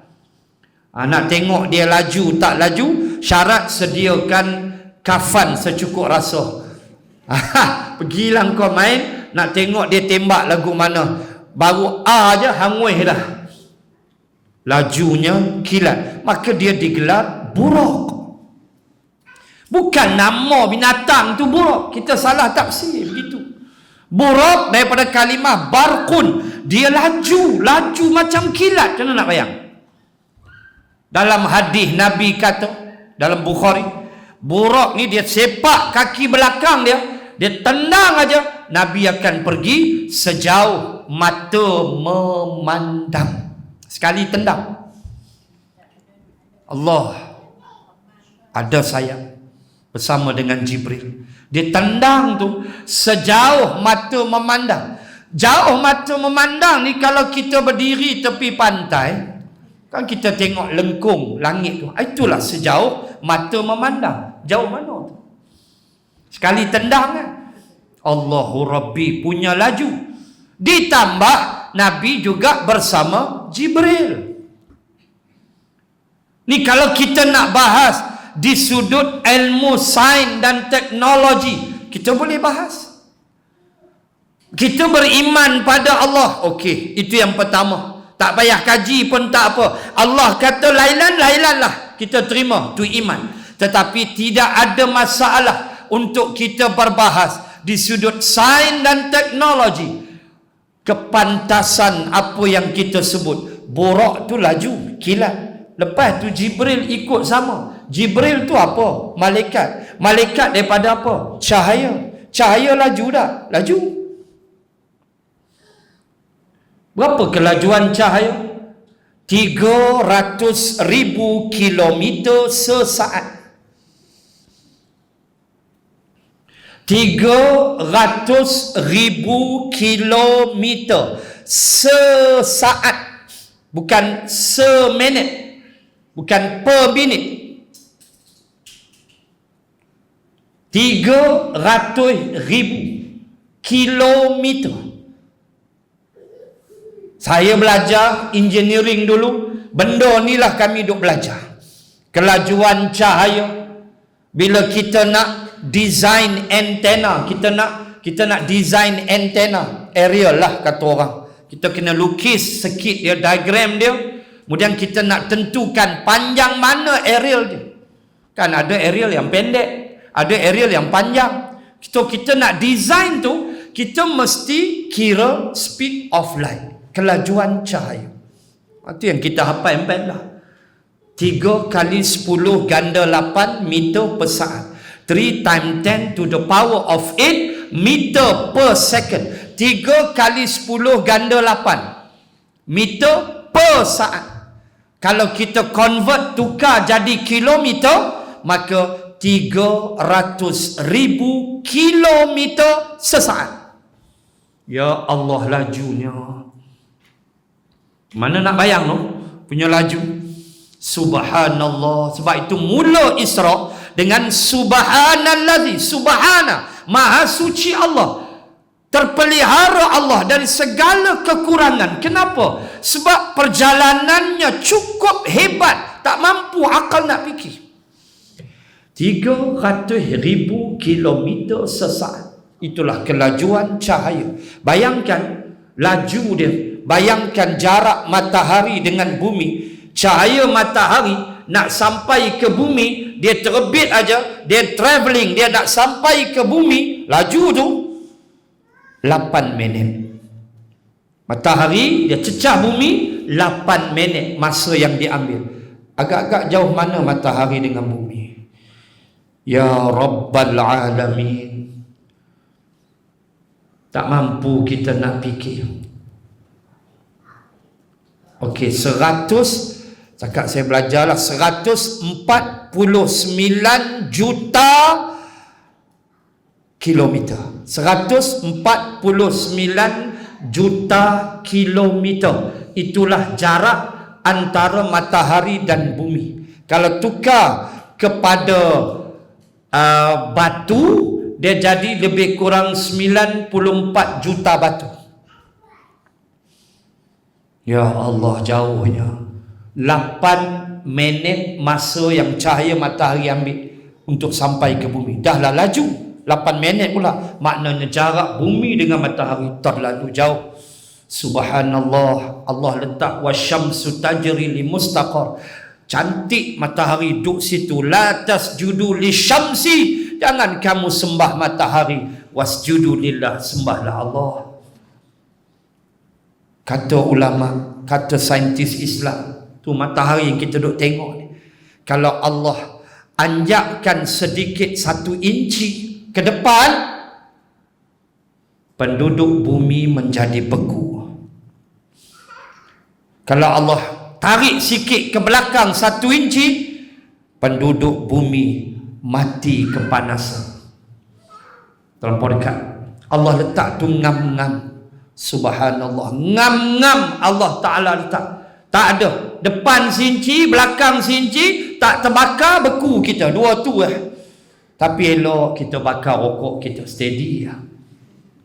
Nak tengok dia laju tak laju, syarat sediakan kafan secukup rasa. Pergilah kau main, nak tengok dia tembak lagu mana. Baru je hangui dah. Lajunya kilat. Maka dia digelar Buraq. Bukan nama binatang tu Buraq. Kita salah tafsir begitu. Buraq daripada kalimah barqun. Dia laju macam kilat. Macam mana nak bayang? Dalam hadis Nabi kata dalam Bukhari, Buraq ni dia sepak kaki belakang dia tendang aja, Nabi akan pergi sejauh mata memandang. Sekali tendang. Allah ada sayap bersama dengan Jibril. Dia tendang tu sejauh mata memandang. Jauh mata memandang ni kalau kita berdiri tepi pantai, kan kita tengok lengkung langit tu. Itulah sejauh mata memandang. Jauh mana tu? Sekali tendang kan? Allahu Rabbi punya laju. Ditambah Nabi juga bersama Jibril. Ni kalau kita nak bahas di sudut ilmu sains dan teknologi, kita boleh bahas. Kita beriman pada Allah. Okey, itu yang pertama. Tak payah kaji pun tak apa. Allah kata lailan lah. Kita terima, tu iman. Tetapi tidak ada masalah untuk kita berbahas di sudut sains dan teknologi. Kepantasan apa yang kita sebut. Buraq tu laju, kilat. Lepas tu Jibril ikut sama. Jibril tu apa? Malaikat. Malaikat daripada apa? Cahaya. Cahaya laju tak? Laju. Berapa kelajuan cahaya? 300,000 kilometer sesaat. 300,000 kilometer sesaat. Bukan seminit, bukan per minit. 300,000 kilometer. Saya belajar engineering dulu. Benda ni lah kami duk belajar. Kelajuan cahaya. Bila kita nak design antena, kita nak design antena aerial lah kata orang. Kita kena lukis sikit dia, diagram dia. Kemudian kita nak tentukan panjang mana aerial dia. Kan ada aerial yang pendek, ada aerial yang panjang. Kita nak design tu, kita mesti kira speed of light, kelajuan cahaya. Itu yang kita hafal empat lah. 3 kali 10 ganda 8 meter per saat. 3 times 10 to the power of 8 meter per second. 3 kali 10 ganda 8 meter per saat. Kalau kita convert, tukar jadi kilometer, maka 300,000 kilometer sesaat. Ya Allah, lajunya. Mana nak bayang tu punya laju? Subhanallah. Sebab itu mula Isra dengan subhanallazi, subhana, maha suci Allah, terpelihara Allah dari segala kekurangan. Kenapa? Sebab perjalanannya cukup hebat, tak mampu akal nak fikir. 300,000 kilometer sesaat. Itulah kelajuan cahaya. Bayangkan laju dia. Bayangkan jarak matahari dengan bumi. Cahaya matahari nak sampai ke bumi, dia terbit aja, dia travelling, dia nak sampai ke bumi, laju tu 8 minit. Matahari dia cecah bumi, 8 minit masa yang diambil. Agak-agak jauh mana matahari dengan bumi? Ya Rabbal Alamin. Tak mampu kita nak fikir. Okey, 100, cakap saya belajarlah, 149 juta kilometer. 149 juta kilometer. Itulah jarak antara matahari dan bumi. Kalau tukar kepada batu, dia jadi lebih kurang 94 juta batu. Ya Allah, jauhnya. 8 minit masa yang cahaya matahari ambil untuk sampai ke bumi. Dahlah laju 8 minit pula. Maknanya jarak bumi dengan matahari terlalu jauh. Subhanallah. Allah letak wasyamsu tajri li mustaqar. Cantik matahari duduk situ. La tasjudu li syamsi. Jangan kamu sembah matahari. Wasjudu lillah. Sembahlah Allah. Kata ulama, kata saintis Islam, tu matahari yang kita duk tengok ni, kalau Allah anjakkan sedikit 1 inci ke depan, penduduk bumi menjadi beku. Kalau Allah tarik sikit ke belakang 1 inci, penduduk bumi mati kepanasan. Terlampau dekat. Allah letak tu ngam-ngam. Subhanallah, ngam-ngam Allah Ta'ala letak. Tak ada depan sinci, belakang sinci, tak terbakar, beku kita. Dua tu Tapi elok kita bakar rokok kita steady ya.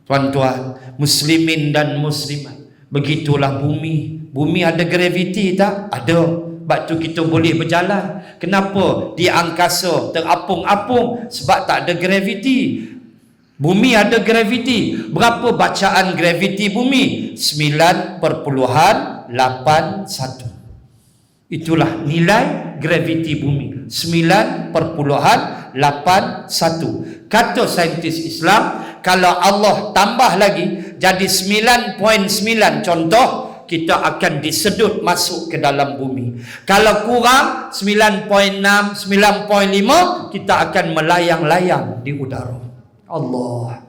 Tuan-tuan, muslimin dan muslimat, begitulah bumi. Bumi ada graviti tak? Ada. Sebab tu kita boleh berjalan. Kenapa? Di angkasa terapung-apung, sebab tak ada graviti. Bumi ada graviti. Berapa bacaan graviti bumi? 9.81. Itulah nilai graviti bumi. 9.81. Kata saintis Islam, kalau Allah tambah lagi jadi 9.9 contoh, kita akan disedut masuk ke dalam bumi. Kalau kurang 9.6, 9.5, kita akan melayang-layang di udara. Allah,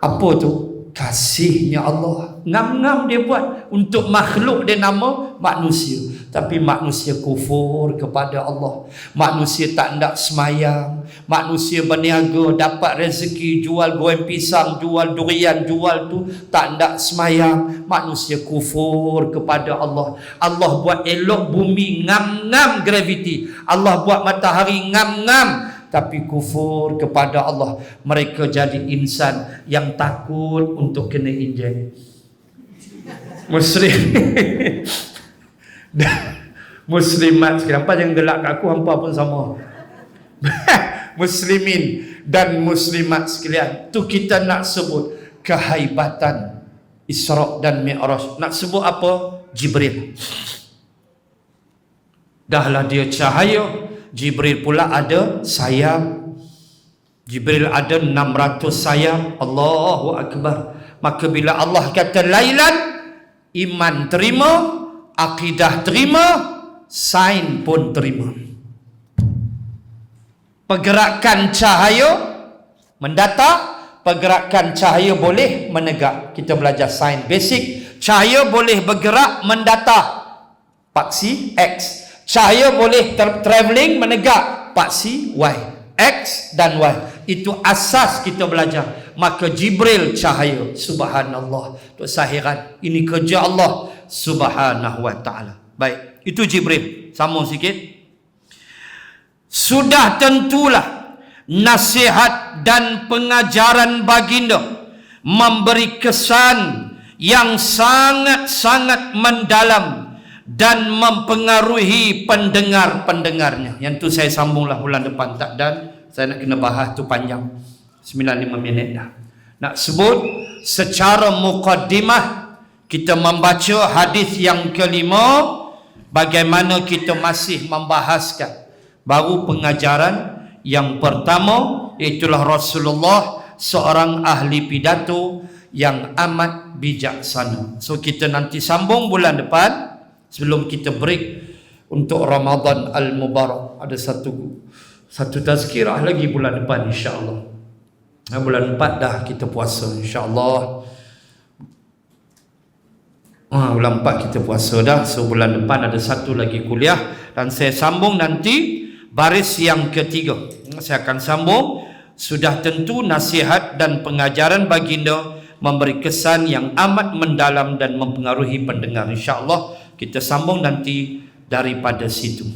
apa tu? Kasihnya Allah. Ngam-ngam dia buat untuk makhluk dia nama manusia. Tapi manusia kufur kepada Allah. Manusia tak hendak semayang. Manusia berniaga, dapat rezeki, jual goreng pisang, jual durian, jual tu, tak hendak semayang. Manusia kufur kepada Allah. Allah buat elok bumi ngam-ngam graviti. Allah buat matahari ngam-ngam, tapi kufur kepada Allah. Mereka jadi insan yang takut untuk kena injek. Musyrik. Muslimat sekalian, hampa jangan gelak kat aku, hampa pun sama. Muslimin dan muslimat sekalian, tu kita nak sebut kehaibatan Isra dan Mi'raj. Nak sebut apa? Jibril. Dahlah dia cahaya, Jibril pula ada sayap. Jibril ada 600 sayap. Allahu Akbar. Maka bila Allah kata lailan, iman terima, akidah terima, sains pun terima. Pergerakan cahaya mendatar, pergerakan cahaya boleh menegak. Kita belajar sains basic. Cahaya boleh bergerak mendatar, paksi X. Cahaya boleh travelling menegak, paksi Y. X dan Y. Itu asas kita belajar. Maka Jibril cahaya. Subhanallah. Tok sahiran. Ini kerja Allah Subhanahu wa ta'ala. Baik. Itu Jibril. Sambung sikit. Sudah tentulah nasihat dan pengajaran baginda memberi kesan yang sangat-sangat mendalam dan mempengaruhi pendengar-pendengarnya. Yang tu saya sambunglah bulan depan, tak, dan saya nak kena bahas tu panjang, 95 minit dah. Nak sebut secara muqaddimah, kita membaca hadis yang kelima, bagaimana kita masih membahaskan baru pengajaran yang pertama, itulah Rasulullah, seorang ahli pidato yang amat bijaksana. So kita nanti sambung bulan depan, sebelum kita break untuk Ramadan Al-Mubarak. Ada satu tazkirah lagi bulan depan, insya-Allah. Bulan 4 dah kita puasa, insya-Allah. Bulan 4 kita puasa dah. So bulan depan ada satu lagi kuliah, dan saya sambung nanti baris yang ketiga. Saya akan sambung. Sudah tentu nasihat dan pengajaran baginda memberi kesan yang amat mendalam dan mempengaruhi pendengar. InsyaAllah kita sambung nanti daripada situ.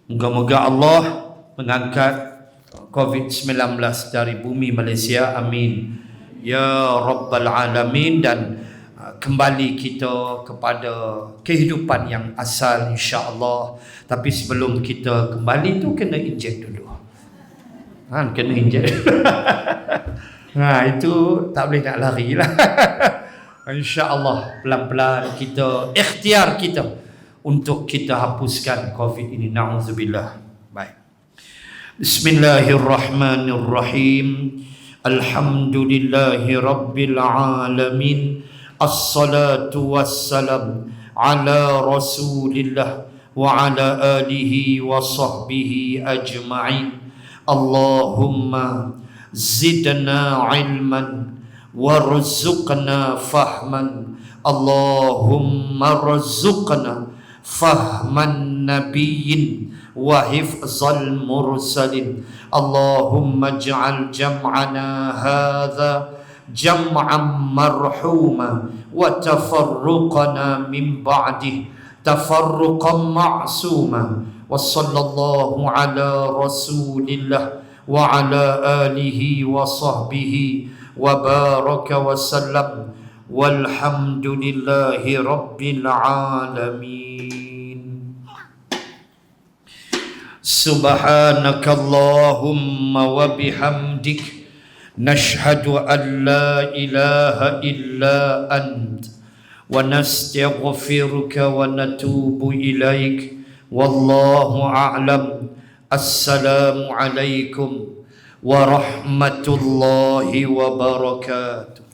Moga-moga Allah mengangkat COVID-19 dari bumi Malaysia. Amin ya Rabbal Alamin. Dan kembali kita kepada kehidupan yang asal, insya-Allah. Tapi sebelum kita kembali tu kena injek dulu. Kena injek. Itu tak boleh nak lari lah. InsyaAllah pelan-pelan kita, ikhtiar kita untuk kita hapuskan COVID ini. Na'udzubillah. Baik. Bismillahirrahmanirrahim. Alhamdulillahi Rabbil Alamin. As-salatu wassalam ala Rasulillah wa ala alihi wa sahbihi ajma'in. Allahumma zidna ilman warzuqna fahman. Allahumma rzuqna fahman nabiyyin wa hifzal mursalin. Allahumma ij'al jam'ana hadha jam'an marhuma wa tafarruqana min ba'dih tafarruqan ma'suma. Wa sallallahu ala rasulillah wa ala alihi wa sahbihi wa baraka wa sallam. Walhamdulillahi rabbil alamin. Subhanakallahumma wa bihamdik, nashhadu an la ilaha illa ant, wa nastaghfiruka wa natubu ilaik. Wallahu a'lam. Assalamu alaikum warahmatullahi wabarakatuh.